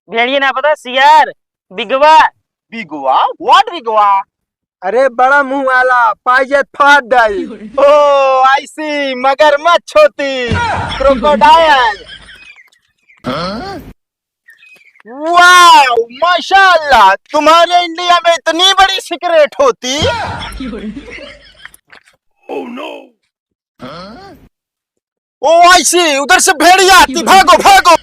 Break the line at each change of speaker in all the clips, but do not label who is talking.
भेड़िए ना पता सियार बिगवा।
बिगुआ? व्हाट बिगुआ?
अरे बड़ा मुंह वाला पाइजेत फाड़ डाई।
ओ आई सी, मगरमच्छ होती, क्रोकोडायल। वाह माशाल्लाह, तुम्हारे इंडिया में इतनी बड़ी सिगरेट होती। ओ आई सी, उधर से भेड़िया आती, भागो भागो।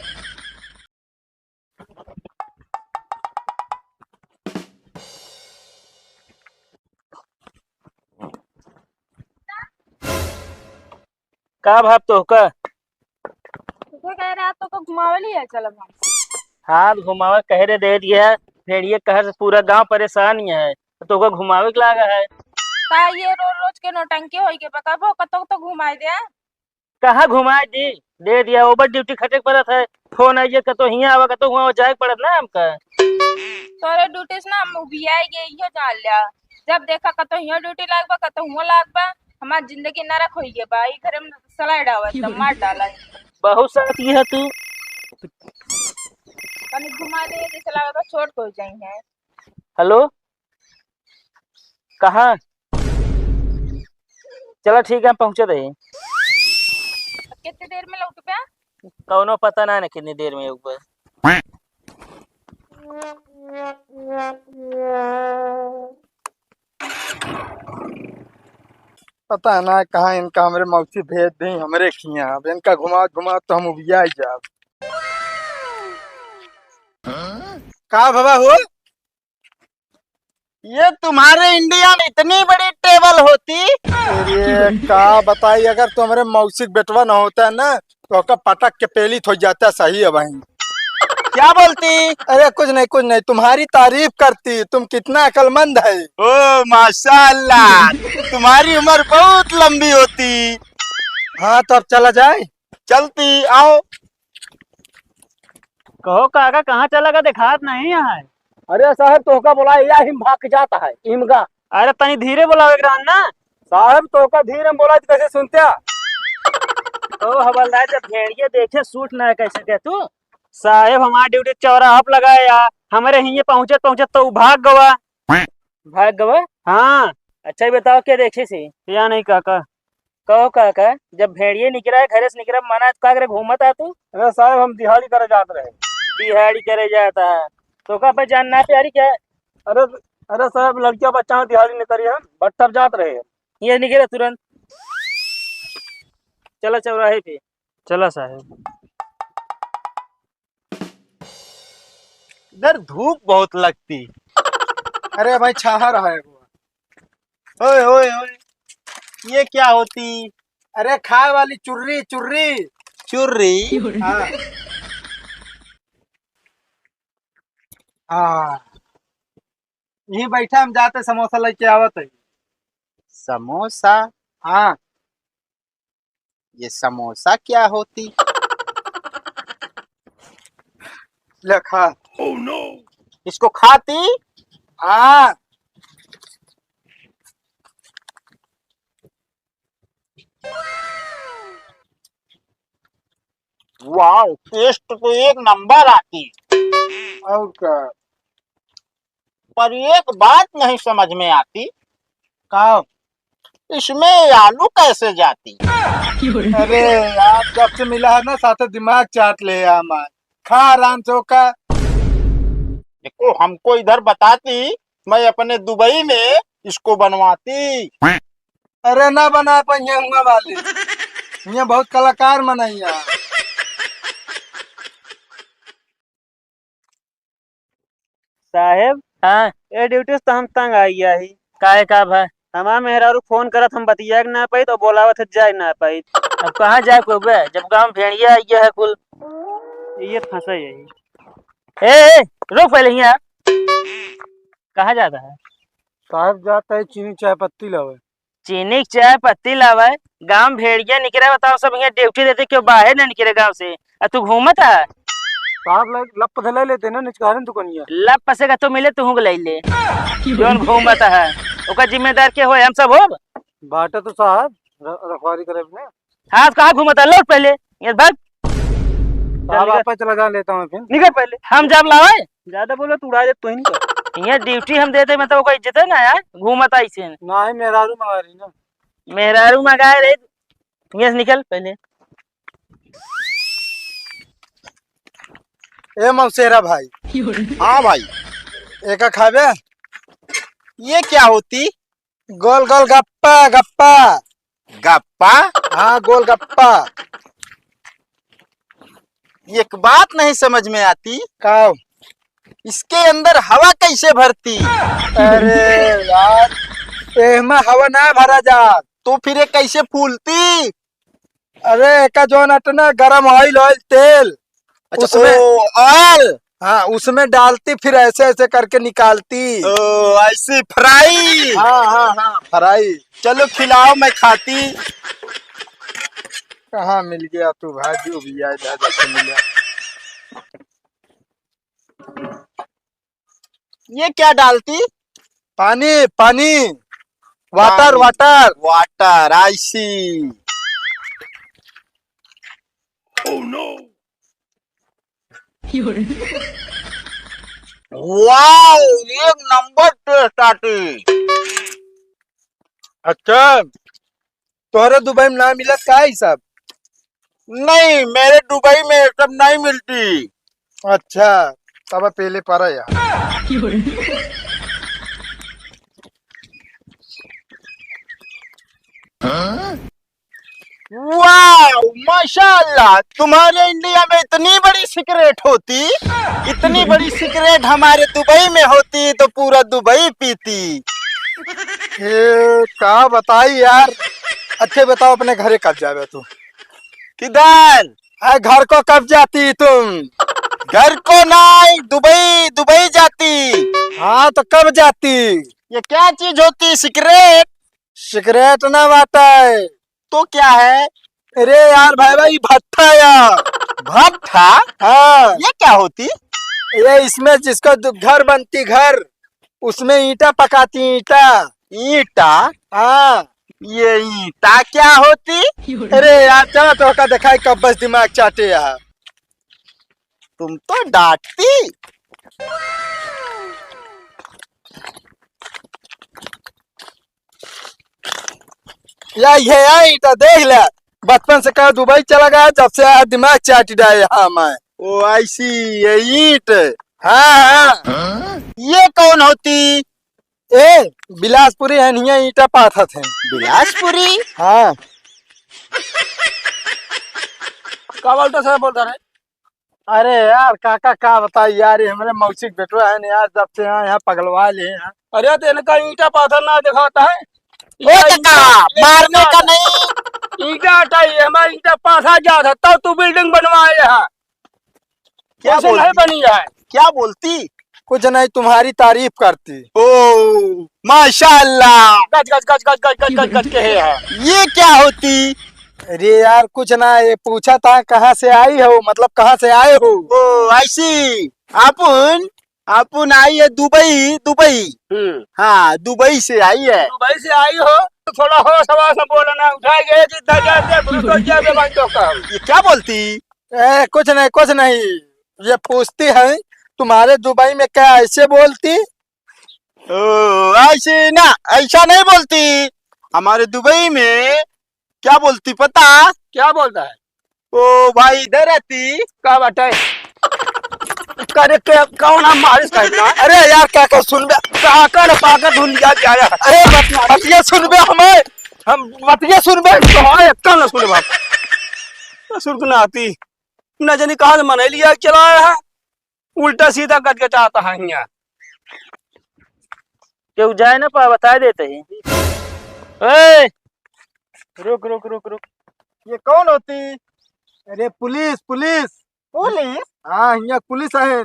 का भाव तो का
तुझे कह रहा तो घुमावे लिया चल हम।
हाथ घुमावे कह रहे दे दिया है। भेड़िए कहर से पूरा गांव परेशान ही है तो को घुमावे के लागा है।
का ये रोज रोज के नौटंकी होई के बकाबो कतो तो घुमाई दे।
कहाँ घुमाए दी दे दिया ओवर ड्यूटी खटे पड़त है। फोन आइए कतो हियाँ आवा कतो वहाँ जाए पड़त ना हमका।
तोरे ड्यूटी से ना मुबिया गई यो जान लिया। जब देखा कतो हियो ड्यूटी लागबा कतो हुआ लागबा। हमार जिंदगी नरक होई गे भाई घरे में सलाइड आवत त मार डाला।
बहुत साथी है तू।
कनी घुमा दे जैसे लागे तो छोड़ को जाई है।
हेलो कहाँ? चलो ठीक है हम पहुँचे रहे।
कितनी देर में लौट पे?
कौनो पता ना कितनी देर में ऊपर।
पता ना कहाँ इनका हमरे मौसी भेज दी हमरे खिया। अब इनका घुमा घुमा तो हम उबिया जाब। का बाबा हो?
ये तुम्हारे इंडिया में इतनी बड़ी टेबल होती।
अरे का बताई, अगर तो हमारे मौसी बेटवा न होता है ना तो ओका पटक के पेली हो जाता। सही है भाई।
क्या बोलती?
अरे कुछ नहीं तुम्हारी तारीफ करती। तुम कितना अक्लमंद है।
ओ माशाल्लाह, तुम्हारी उम्र बहुत लंबी होती।
हाँ तो अब चला जाए।
चलती आओ।
कहो काका कहाँ चला गया दिखात नहीं यहाँ।
अरे साहब तोहका बोला या हिम भाग के जाता है इमगा।
अरे तनी धीरे बोलावे ना।
साहब तोहका धीरे में बोला कैसे सुनते?
तो हवलदार जब भेड़िए देखे सूट ना कैसे क्या तू साहेब हमारा ड्यूटी चौराहा पे लगा है यार। हमारे हिये पहुँचत पहुँचत तो भाग गवा। भाग गवा? हाँ अच्छा ही बताओ क्या देखे सी या नहीं काका। कहो काका जब भेड़िए निकला है घर से निकला मना का करे घूमत आ तू।
अरे साहब हम दिहाड़ी करे जाते रहे।
दिहाड़ी करे जाता है तो का जानना प्यारी क्या है?
अरे अरे साहब लड़कियां बच्चा दिहाड़ी नहीं करी हम बट्टर जात रहे।
ये निकले तुरंत। चलो चौराहे पे चलो साहेब।
इधर धूप बहुत लगती।
अरे भाई छाहा रहा है वो।
ओए ओए ओए, ये क्या होती?
अरे खाए वाली चुर्री चुर्री।
चुर्री?
हाँ हाँ यही बैठा हम जाते समोसा लेके आवत है।
समोसा?
हाँ
ये समोसा क्या होती?
ले खा।
इसको खाती?
हाँ
वाह, टेस्ट तो एक नंबर आती।
और क्या?
पर एक बात नहीं समझ में आती,
का?
इसमें आलू कैसे जाती?
अरे यार जब से मिला है ना साथ दिमाग चाट ले हमार। खा आराम से का।
देखो हमको इधर बताती, मैं अपने दुबई में इसको बनवाती।
अरे ना बना पाइए हुआ वाले। ये बहुत कलाकार मनैया।
साहेब हाँ ये ड्यूटी तो हम तंग आई ही काहे का भाई। हमारा मेहरारू फोन करत हम बतिया ना पाई तो बोलावत जाए ना पाई। अब कहाँ जाए को बे जब गांव भेड़िया आई है कुल ये फंसा यही। ए रुक पहले यहाँ कहाँ जाता है?
साहब जाता है चीनी चाय पत्ती लावे।
चीनी की चाय पत्ती लावा गांव भेड़िया निकले बताओ सब यहाँ ड्यूटी देते क्यों बाहर ना निकले गांव से। अब तू घूमत है
साहब लप ले लेते ना निचकारे दुकानिया।
लब पसेगा तो मिले तू ले ले जोन घूमत है ओका जिम्मेदार के हो हम सब हो।
बाटे तो साहब रखवारी करे ने।
हाँ कहाँ घूमता लौट पहले ये भाग।
अब वापस लगा लेता हूँ फिर।
निकल पहले, हम जब लावे ज्यादा बोलो तो उड़ा दे तू ही निकल। यहाँ ड्यूटी हम देते मतलब कोई इज्जत है ना यार, घूमत आई से
ना ही मेहरारू मंगा रही ना।
मेहरारू मंगाए रे। यहाँ से निकल पहले।
ए मौसेरा भाई,
हाँ भाई,
एक खाबे?
ये क्या होती?
गोल गोल गप्पा गप्पा।
गप्पा?
हाँ गोल गप्पा।
एक बात नहीं समझ में आती,
का?
इसके अंदर हवा कैसे भरती?
अरे यार, एहमा हवा ना भरा जा।
तो फिर ये कैसे फूलती?
अरे का जो ना गरम ऑयल ऑयल तेल
अच्छा,
उसमें,
ओ ऑयल।
हाँ उसमें डालती, फिर ऐसे ऐसे करके निकालती।
ओ ऐसी फ्राई।
हाँ हाँ हाँ फ्राई।
चलो खिलाओ, मैं खाती।
कहाँ मिल गया तू भाई, जो भी आए दादा से मिला।
ये क्या डालती?
पानी पानी, वाटर
पानी।
वाटर।
वाटर, आई सी। वाओ, एक नंबर टेस्ट आती।
अच्छा, तोहरे दुबई में ना मिलत का ही सब?
नहीं, मेरे दुबई में ये सब नहीं मिलती।
अच्छा, तब पहले पर यार।
वाह, माशाल्लाह, तुम्हारे इंडिया में इतनी बड़ी सिगरेट होती, इतनी बड़ी सिगरेट हमारे दुबई में होती तो पूरा दुबई पीती।
ये का बताई यार। अच्छे बताओ, अपने घरे कब जावे तू?
किधर?
घर को कब जाती तुम?
घर को नहीं, दुबई दुबई जाती।
हाँ तो कब जाती?
ये क्या चीज होती? सिगरेट?
सिगरेट ना बाता है।
तो क्या है?
अरे यार भाई भट्ठा यार।
भट्ठा?
हाँ,
ये क्या होती?
ये इसमें जिसको घर बनती, घर उसमें ईंटा पकाती, ईंटा।
ईंटा?
हाँ।
ये ईंटा क्या होती?
अरे यार चलो तो का दिखाई, कब बस दिमाग चाटे यार।
तुम तो डांटती।
या ये ईंटा देख ले, बचपन से कहा दुबई चला गया, जब से आया दिमाग चाट डाले। हाँ मैं।
ओ ऐसी, ये ईंट।
हाँ हाँ।
ये कौन होती?
ए बिलासपुरी है, नहीं ईंटा पाथा थे।
बिलासपुरी?
हाँ।
का बोलता सर बोलता रहे।
अरे यार काका का बताई यार, ये हमारे मौसिक बेटवा है ना यार, जब से यहाँ पगलवा ले हैं।
अरे तो इनका ईंटा पाथर ना दिखाता है।
ओ काका, मारने का नहीं।
ईंटा हटाइए, हमारा ईंटा पाथा जाता तब तू बिल्डिंग बनवाए यहाँ।
क्या
कैसे नहीं
बोलती?
बनी है?
क्या बोलती?
कुछ नहीं, तुम्हारी तारीफ करती।
ओ माशाल्लाह,
गज गज गज गज गज गज गज गज के है।
ये क्या होती?
अरे यार कुछ ना, ये पूछा था कहाँ से आई हो, मतलब कहाँ से आए हो।
ओ ऐसी, अपन अपन आई है दुबई, दुबई। हाँ, दुबई से आई है।
दुबई से आई हो तो थोड़ा होश हवास में बोलना, उठाएंगे जितना जाते
ये क्या बोलती?
ए कुछ नहीं कुछ नहीं, ये पूछती है तुम्हारे दुबई में क्या ऐसे बोलती?
ओ ऐसे ना, ऐसा नहीं बोलती। हमारे दुबई में क्या बोलती पता?
क्या बोलता है?
ओ भाई इधर रहती।
क्या बात है? करे के कौन हम मारिस कहना?
अरे यार काका सुन बे,
काकर पाकर ढूंढ लिया गया।
अरे बतिया सुन बे, हमें हम बतिया सुन बे।
हाँ एक ना सुन बाप, सुन ना आती न जानी कहा से मन लिया चलाया है, उल्टा सीधा करके चाहता है यहाँ। क्यों जाए ना पा बता देते हैं। रुक रुक रुक रुक,
ये कौन होती? अरे पुलिस पुलिस।
पुलिस?
हाँ यहाँ पुलिस है।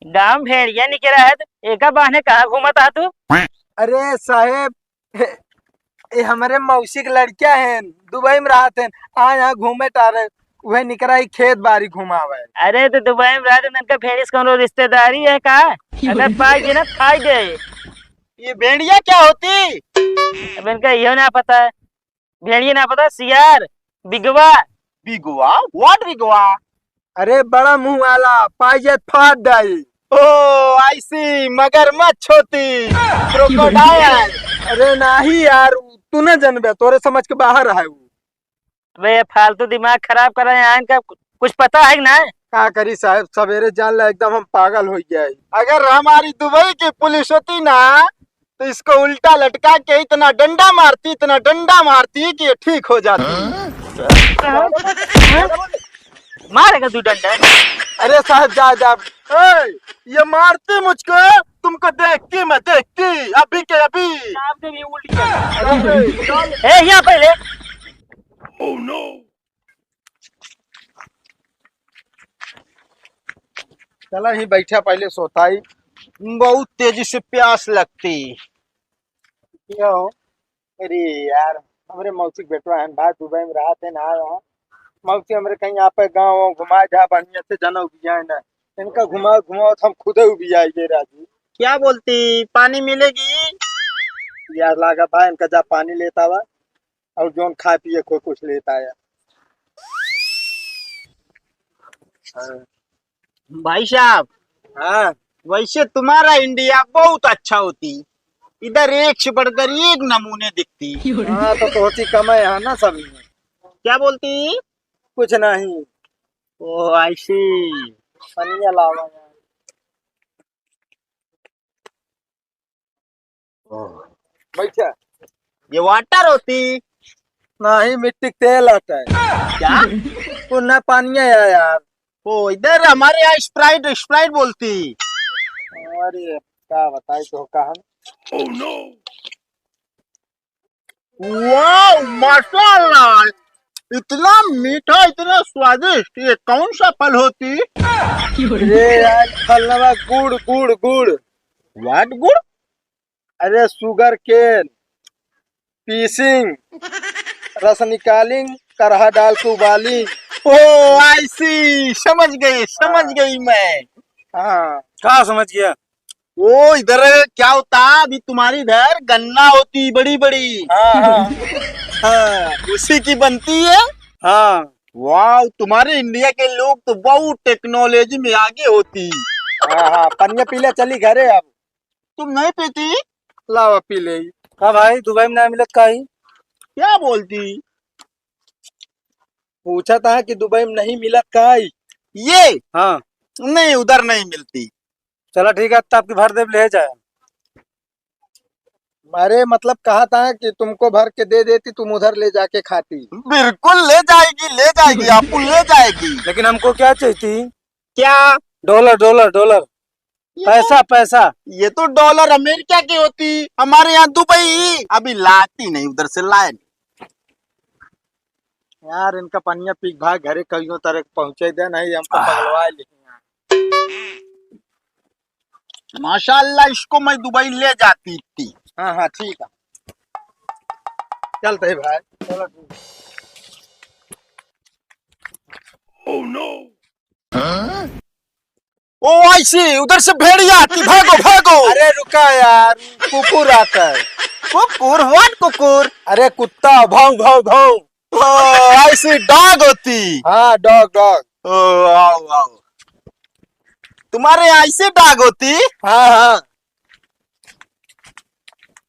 दाम भेड़िया निकला है तो एका बहाने कहाँ घूमता है तू?
अरे साहेब, ये हमारे मौसी के लड़किया है, दुबई में रहते हैं, यहाँ घूमे टारे, वह निकरा ही खेत बाड़ी घुमावे।
अरे तो दुबई में रहते उनका फेरिस कौन रिश्तेदारी है का? अगर पाई के ना खाई दे।
ये भेड़िया क्या होती?
अब इनका यो ना पता है, भेड़िया ना पता, सियार बिगवा।
बिगुआ? व्हाट बिगुआ?
अरे बड़ा मुंह वाला पाइजे फाट डाई।
ओ आई सी, मगरमच्छ होती, क्रोकोडाइल।
अरे नहीं यार, तू न जनबे, तोरे समझ के बाहर है वो।
वे फालतू दिमाग खराब कर रहे हैं इनका, कुछ पता है ना?
का करी साहब, सवेरे जान ला एकदम हम पागल हो गए।
अगर हमारी दुबई की पुलिस होती ना तो इसको उल्टा लटका के इतना डंडा मारती कि ये ठीक हो जाती।
मारेगा तू डंडा?
अरे साहब जा जा।
ए, ये मारती मुझको, तुमको देखती अभी के अभी।
आपने भी उल्टी ए यहाँ पहले।
चला ही बैठा, पहले सोता ही।
बहुत तेजी से प्यास लगती।
क्यों? अरे यार, हमारे मौसी के बेटवा है भाई, दुबई में रहा थे ना यहाँ। मौसी हमारे कहीं यहाँ पे गाँव घुमा जा बढ़िया से, जना उबिया है ना, इनका घुमाओ घुमाओ तो हम खुद उबिया ये राजू।
क्या बोलती, पानी मिलेगी?
यार लागा भाई, इनका जा पानी लेता हुआ और जोन खा पिए कोई कुछ लेता है।
भाई साहब,
हाँ
वैसे तुम्हारा इंडिया बहुत अच्छा होती, इधर एक से बढ़कर एक नमूने दिखती।
हाँ, तो होती कम है यहाँ ना सब में।
क्या बोलती?
कुछ नहीं।
ओ आई सी।
पनिया लावा यार। बैठा।
ये वाटर होती?
नहीं, मिट्टी के तेल आता है।
क्या?
तो ना पानी है यार।
ओ इधर हमारे यहाँ स्प्राइट बोलती।
अरे क्या बताई तो कहा।
वाह माशाल्लाह, इतना मीठा इतना स्वादिष्ट, ये कौन सा फल होती?
अरे यार, फलनवा गुड़ गुड़ गुड़।
व्हाट गुड़?
अरे शुगर केन पीसिंग, रस निकालिंग, करहा डाल के उबाली।
ओ आई सी, समझ गई मैं।
हाँ, कहाँ समझ गया?
वो इधर क्या होता, अभी तुम्हारी इधर गन्ना होती बड़ी बड़ी।
हाँ हाँ
हाँ, उसी की बनती है।
हाँ
वाह, तुम्हारे इंडिया के लोग तो बहुत टेक्नोलॉजी में आगे होती।
हाँ हाँ, पनिया पीले चली घरे अब।
तुम नहीं पीती?
लावा पी ले। हाँ भाई, दुबई में ना मिलत काई?
क्या बोलती?
पूछा था कि दुबई में नहीं मिलत काई?
ये
हाँ,
नहीं, उधर नहीं मिलती।
चला ठीक है, तब की भर दे ले जाए। अरे मतलब कहा था कि तुमको भर के दे देती, तुम उधर ले जाके खाती।
बिल्कुल ले जाएगी आपको ले जाएगी।
लेकिन हमको क्या चाहिए?
क्या?
डॉलर डॉलर डॉलर, पैसा पैसा।
ये तो डॉलर अमेरिका की होती, हमारे यहाँ दुबई अभी लाती नहीं, उधर से लाए नहीं।
यार इनका पनिया पीक भाई घरे कहीं तरह पहुंचे दे, नहीं हमको पगलवा ले।
माशाल्लाह, इसको मैं दुबई ले जाती थी।
हाँ हाँ ठीक है, चलते भाई। चलो ठीक है।
ओ ऐसी, उधर से भेड़िया आती, भागो।
अरे रुका यार, कुकुर आता है।
कुकुर? व्हाट कुकुर?
अरे कुत्ता, भाव भाव भाव।
ओ ऐसी डॉग होती।
हाँ डॉग डॉग।
ओ आओ। तुम्हारे यहाँ ऐसे डॉग होती?
हाँ हाँ।